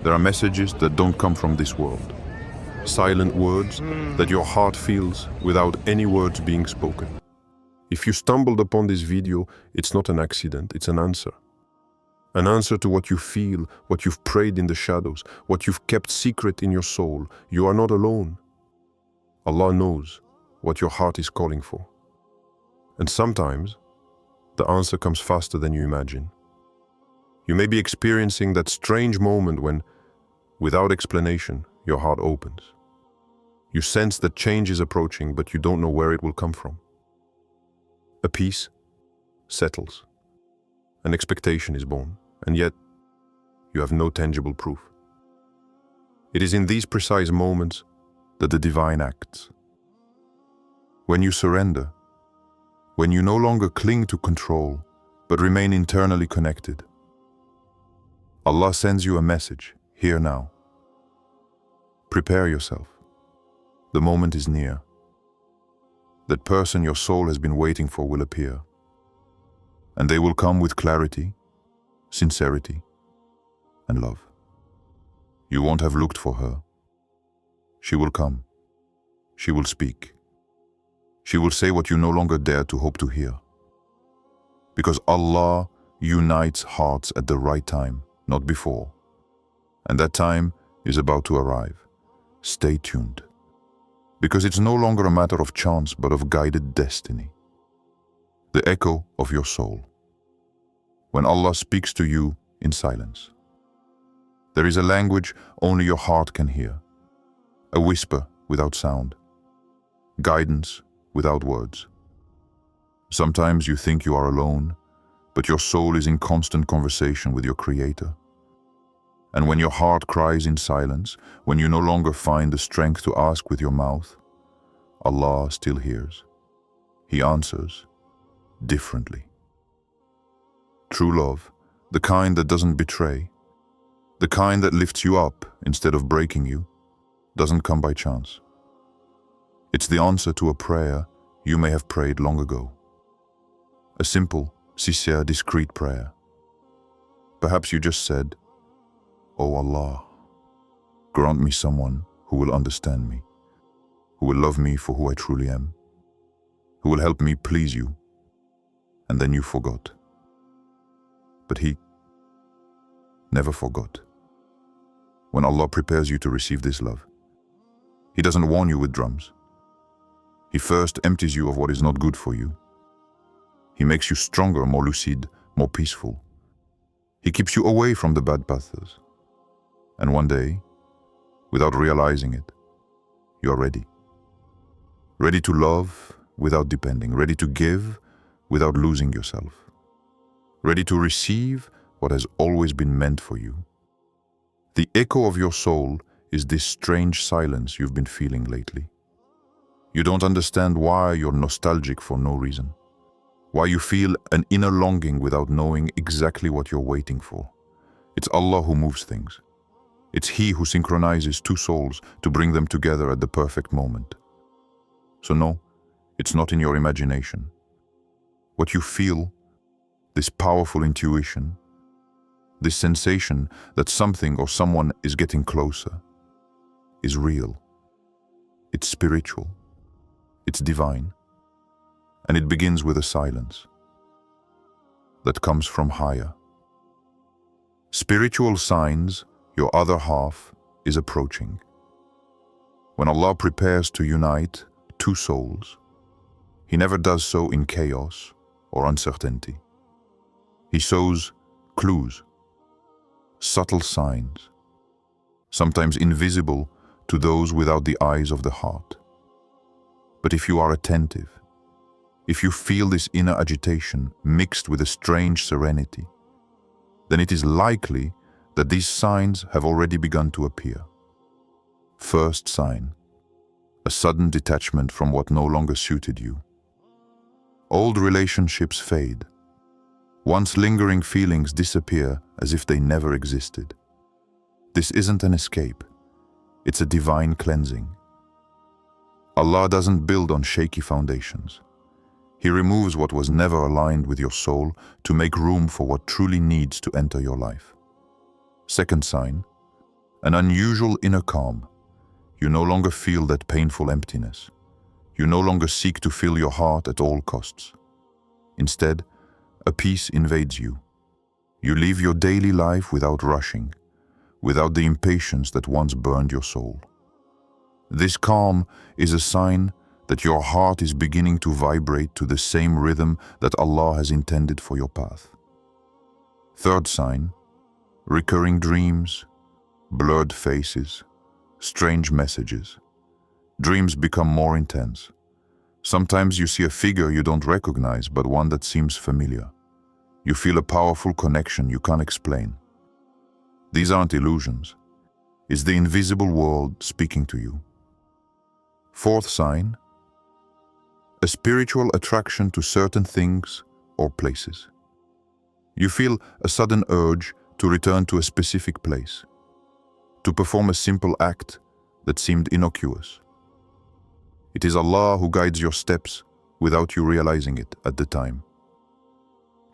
There are messages that don't come from this world. Silent words that your heart feels without any words being spoken. If you stumbled upon this video, it's not an accident, it's an answer. An answer to what you feel, what you've prayed in the shadows, what you've kept secret in your soul. You are not alone. Allah knows what your heart is calling for. And sometimes, the answer comes faster than you imagine. You may be experiencing that strange moment when, without explanation, your heart opens. You sense that change is approaching, but you don't know where it will come from. A peace settles. An expectation is born, and yet you have no tangible proof. It is in these precise moments that the divine acts. When you surrender, when you no longer cling to control, but remain internally connected, Allah sends you a message, here now. Prepare yourself. The moment is near. That person your soul has been waiting for will appear. And they will come with clarity, sincerity, and love. You won't have looked for her. She will come. She will speak. She will say what you no longer dare to hope to hear. Because Allah unites hearts at the right time, not before. And that time is about to arrive. Stay tuned. Because it's no longer a matter of chance, but of guided destiny. The echo of your soul. When Allah speaks to you in silence. There is a language only your heart can hear. A whisper without sound. Guidance without words. Sometimes you think you are alone, but your soul is in constant conversation with your Creator. And when your heart cries in silence, when you no longer find the strength to ask with your mouth, Allah still hears. He answers differently. True love, the kind that doesn't betray, the kind that lifts you up instead of breaking you, doesn't come by chance. It's the answer to a prayer you may have prayed long ago. A simple, sincere, discreet prayer. Perhaps you just said, "Oh Allah, grant me someone who will understand me, who will love me for who I truly am, who will help me please you," and then you forgot. But He never forgot. When Allah prepares you to receive this love, He doesn't warn you with drums. He first empties you of what is not good for you. He makes you stronger, more lucid, more peaceful. He keeps you away from the bad paths. And one day, without realizing it, you are ready. Ready to love without depending, ready to give without losing yourself. Ready to receive what has always been meant for you. The echo of your soul is this strange silence you've been feeling lately. You don't understand why you're nostalgic for no reason. Why you feel an inner longing without knowing exactly what you're waiting for. It's Allah who moves things. It's He who synchronizes two souls to bring them together at the perfect moment. So no, it's not in your imagination. What you feel, this powerful intuition, this sensation that something or someone is getting closer, is real. It's spiritual. It's divine. And it begins with a silence that comes from higher. Spiritual signs your other half is approaching. When Allah prepares to unite two souls, He never does so in chaos or uncertainty. He sows clues, subtle signs, sometimes invisible to those without the eyes of the heart. But if you are attentive, if you feel this inner agitation mixed with a strange serenity, then it is likely that these signs have already begun to appear. First sign, a sudden detachment from what no longer suited you. Old relationships fade. Once lingering feelings disappear as if they never existed. This isn't an escape. It's a divine cleansing. Allah doesn't build on shaky foundations. He removes what was never aligned with your soul to make room for what truly needs to enter your life. Second sign, An unusual inner calm. You no longer feel that painful emptiness. You no longer seek to fill your heart at all costs. Instead, a peace invades you. You live your daily life without rushing, without the impatience that once burned your soul. This calm is a sign that your heart is beginning to vibrate to the same rhythm that Allah has intended for your path. Third sign, recurring dreams, blurred faces, strange messages. Dreams become more intense. Sometimes you see a figure you don't recognize, but one that seems familiar. You feel a powerful connection you can't explain. These aren't illusions. It's the invisible world speaking to you. Fourth sign, a spiritual attraction to certain things or places. You feel a sudden urge to return to a specific place, to perform a simple act that seemed innocuous. It is Allah who guides your steps without you realizing it at the time.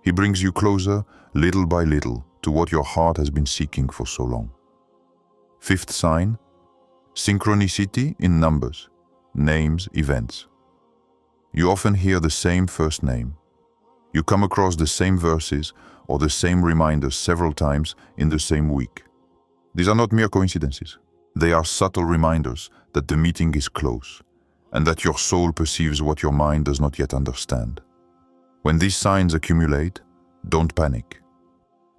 He brings you closer, little by little, to what your heart has been seeking for so long. Fifth sign, synchronicity in numbers, names, events. You often hear the same first name. You come across the same verses or the same reminders several times in the same week. These are not mere coincidences. They are subtle reminders that the meeting is close and that your soul perceives what your mind does not yet understand. When these signs accumulate, don't panic.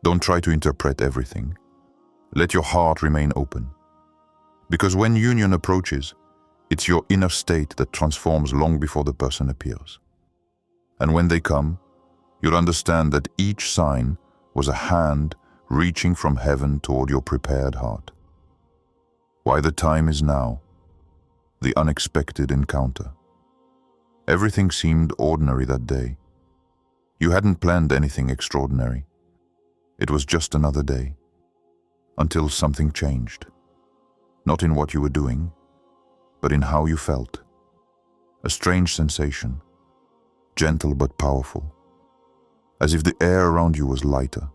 Don't try to interpret everything. Let your heart remain open. Because when union approaches, it's your inner state that transforms long before the person appears. And when they come, you'll understand that each sign was a hand reaching from heaven toward your prepared heart. Why the time is now, the unexpected encounter. Everything seemed ordinary that day. You hadn't planned anything extraordinary. It was just another day, until something changed. Not in what you were doing, but in how you felt. A strange sensation, gentle but powerful, as if the air around you was lighter,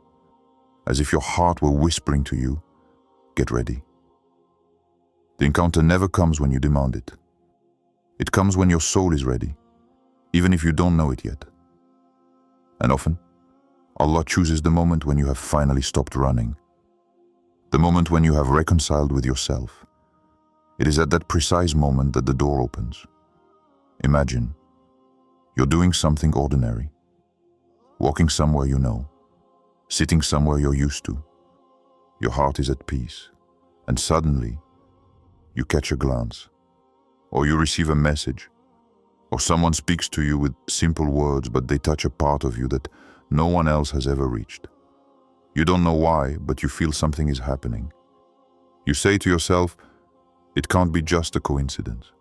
as if your heart were whispering to you, get ready. The encounter never comes when you demand it. It comes when your soul is ready, even if you don't know it yet. And often, Allah chooses the moment when you have finally stopped running, the moment when you have reconciled with yourself. It is at that precise moment that the door opens. Imagine, you're doing something ordinary, walking somewhere you know, sitting somewhere you're used to. Your heart is at peace, and suddenly, you catch a glance, or you receive a message, or someone speaks to you with simple words, but they touch a part of you that no one else has ever reached. You don't know why, but you feel something is happening. You say to yourself, it can't be just a coincidence.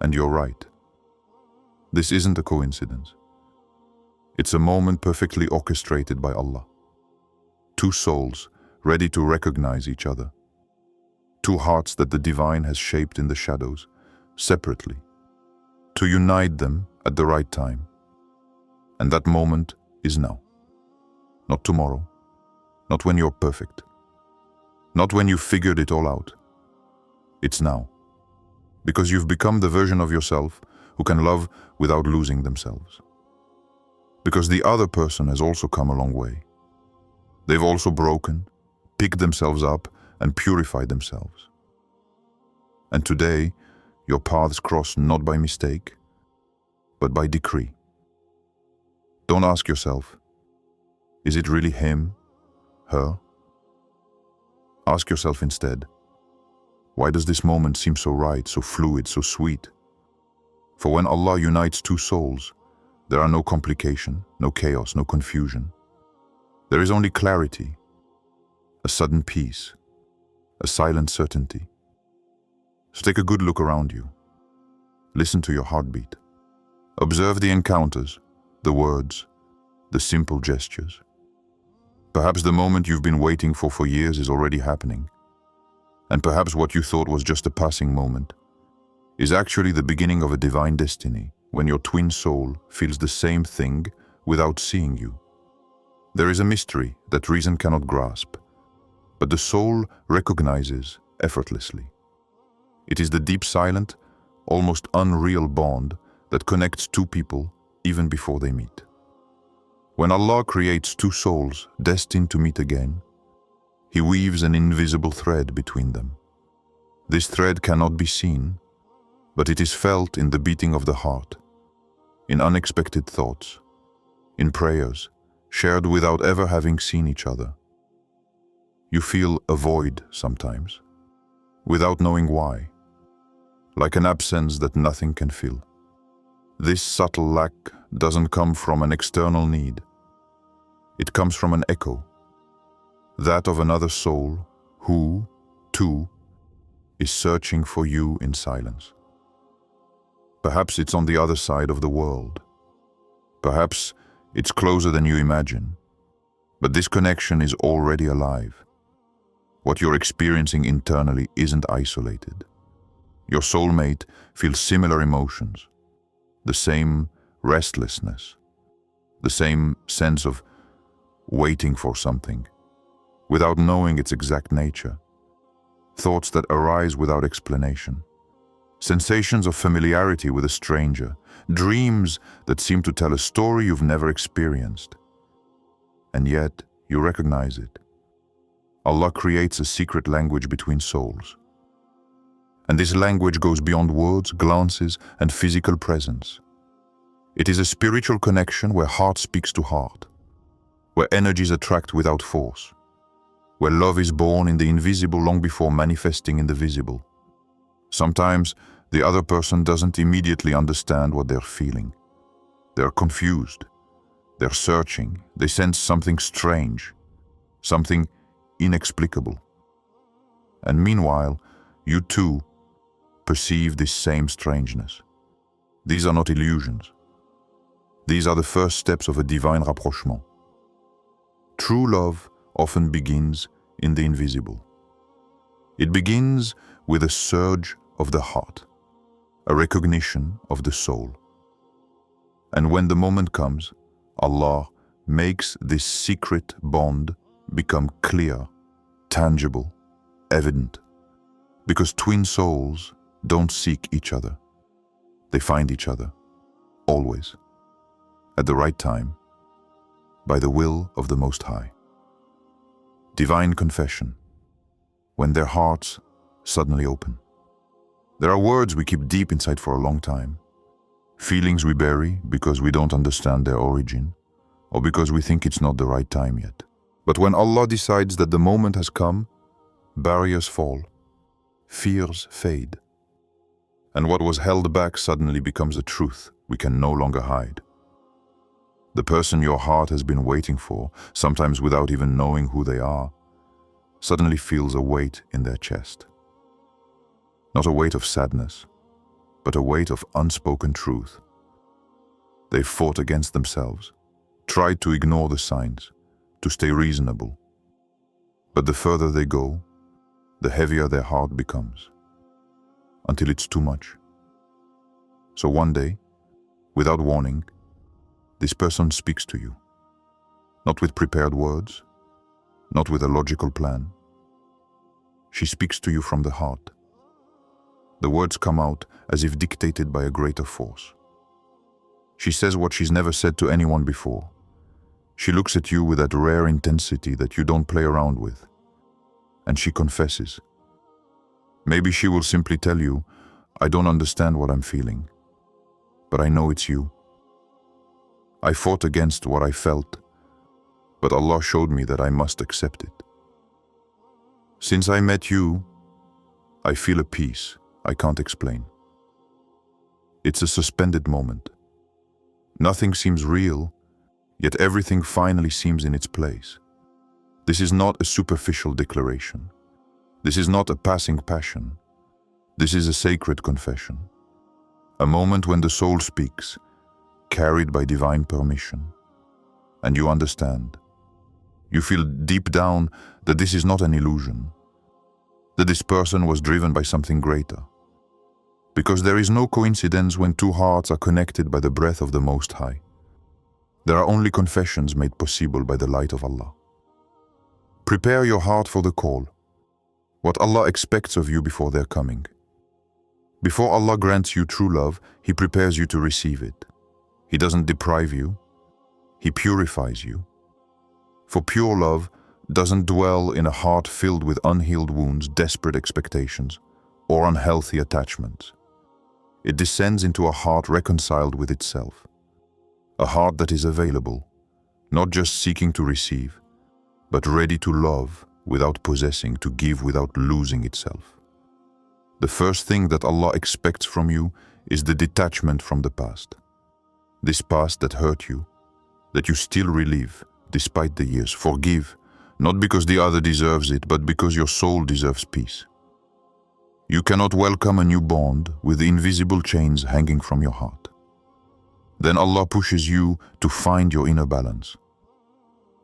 And you're right. This isn't a coincidence. It's a moment perfectly orchestrated by Allah. Two souls ready to recognize each other. Two hearts that the divine has shaped in the shadows, separately, to unite them at the right time. And that moment is now. Not tomorrow. Not when you're perfect. Not when you've figured it all out. It's now. Because you've become the version of yourself who can love without losing themselves. Because the other person has also come a long way. They've also broken, picked themselves up, and purified themselves. And today, your paths cross not by mistake, but by decree. Don't ask yourself, is it really him, her? Ask yourself instead, why does this moment seem so right, so fluid, so sweet? For when Allah unites two souls, there are no complication, no chaos, no confusion. There is only clarity, a sudden peace, a silent certainty. So take a good look around you. Listen to your heartbeat. Observe the encounters, the words, the simple gestures. Perhaps the moment you've been waiting for years is already happening. And perhaps what you thought was just a passing moment is actually the beginning of a divine destiny, when your twin soul feels the same thing without seeing you. There is a mystery that reason cannot grasp, but the soul recognizes effortlessly. It is the deep, silent, almost unreal bond that connects two people even before they meet. When Allah creates two souls destined to meet again, He weaves an invisible thread between them. This thread cannot be seen, but it is felt in the beating of the heart, in unexpected thoughts, in prayers shared without ever having seen each other. You feel a void sometimes, without knowing why, like an absence that nothing can fill. This subtle lack doesn't come from an external need. It comes from an echo, that of another soul who, too, is searching for you in silence. Perhaps it's on the other side of the world. Perhaps it's closer than you imagine. But this connection is already alive. What you're experiencing internally isn't isolated. Your soulmate feels similar emotions, the same restlessness, the same sense of waiting for something, without knowing its exact nature, thoughts that arise without explanation, sensations of familiarity with a stranger, dreams that seem to tell a story you've never experienced. And yet, you recognize it. Allah creates a secret language between souls. And this language goes beyond words, glances, and physical presence. It is a spiritual connection where heart speaks to heart, where energies attract without force, where love is born in the invisible long before manifesting in the visible. Sometimes the other person doesn't immediately understand what they're feeling. They're confused. They're searching. They sense something strange, something inexplicable. And meanwhile, you too perceive this same strangeness. These are not illusions. These are the first steps of a divine rapprochement. True love often begins in the invisible. It begins with a surge of the heart, a recognition of the soul. And when the moment comes, Allah makes this secret bond become clear, tangible, evident. Because twin souls don't seek each other. They find each other, always, at the right time, by the will of the Most High. Divine confession, when their hearts suddenly open. There are words we keep deep inside for a long time, feelings we bury because we don't understand their origin, or because we think it's not the right time yet. But when Allah decides that the moment has come, barriers fall, fears fade, and what was held back suddenly becomes a truth we can no longer hide. The person your heart has been waiting for, sometimes without even knowing who they are, suddenly feels a weight in their chest. Not a weight of sadness, but a weight of unspoken truth. They fought against themselves, tried to ignore the signs, to stay reasonable. But the further they go, the heavier their heart becomes, until it's too much. So one day, without warning, this person speaks to you, not with prepared words, not with a logical plan. She speaks to you from the heart. The words come out as if dictated by a greater force. She says what she's never said to anyone before. She looks at you with that rare intensity that you don't play around with. And she confesses. Maybe she will simply tell you, I don't understand what I'm feeling, but I know it's you. I fought against what I felt, but Allah showed me that I must accept it. Since I met you, I feel a peace I can't explain. It's a suspended moment. Nothing seems real, yet everything finally seems in its place. This is not a superficial declaration. This is not a passing passion. This is a sacred confession. A moment when the soul speaks, carried by divine permission. And you understand. You feel deep down that this is not an illusion, that this person was driven by something greater. Because there is no coincidence when two hearts are connected by the breath of the Most High. There are only confessions made possible by the light of Allah. Prepare your heart for the call, what Allah expects of you before their coming. Before Allah grants you true love, He prepares you to receive it. He doesn't deprive you, He purifies you. For pure love doesn't dwell in a heart filled with unhealed wounds, desperate expectations, or unhealthy attachments. It descends into a heart reconciled with itself, a heart that is available, not just seeking to receive, but ready to love without possessing, to give without losing itself. The first thing that Allah expects from you is the detachment from the past. This past that hurt you, that you still relive despite the years. Forgive, not because the other deserves it, but because your soul deserves peace. You cannot welcome a new bond with the invisible chains hanging from your heart. Then Allah pushes you to find your inner balance.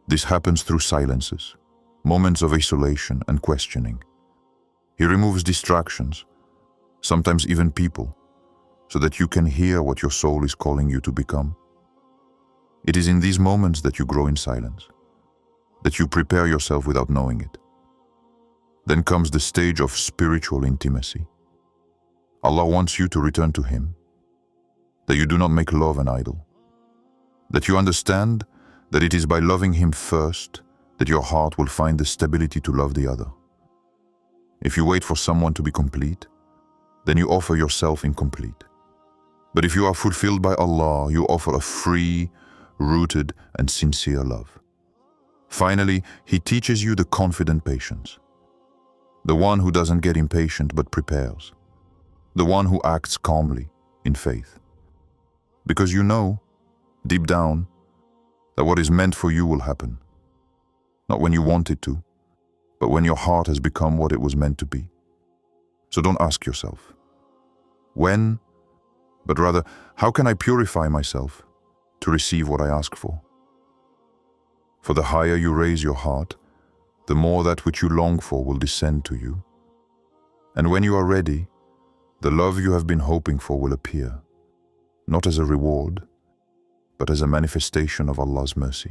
This happens through silences, moments of isolation and questioning. He removes distractions, sometimes even people, so that you can hear what your soul is calling you to become. It is in these moments that you grow in silence, that you prepare yourself without knowing it. Then comes the stage of spiritual intimacy. Allah wants you to return to Him, that you do not make love an idol, that you understand that it is by loving Him first that your heart will find the stability to love the other. If you wait for someone to be complete, then you offer yourself incomplete. But if you are fulfilled by Allah, you offer a free, rooted, and sincere love. Finally, He teaches you the confident patience, the one who doesn't get impatient but prepares, the one who acts calmly in faith. Because you know, deep down, that what is meant for you will happen, not when you want it to, but when your heart has become what it was meant to be. So don't ask yourself, when, but rather, how can I purify myself to receive what I ask for? For the higher you raise your heart, the more that which you long for will descend to you. And when you are ready, the love you have been hoping for will appear, not as a reward, but as a manifestation of Allah's mercy.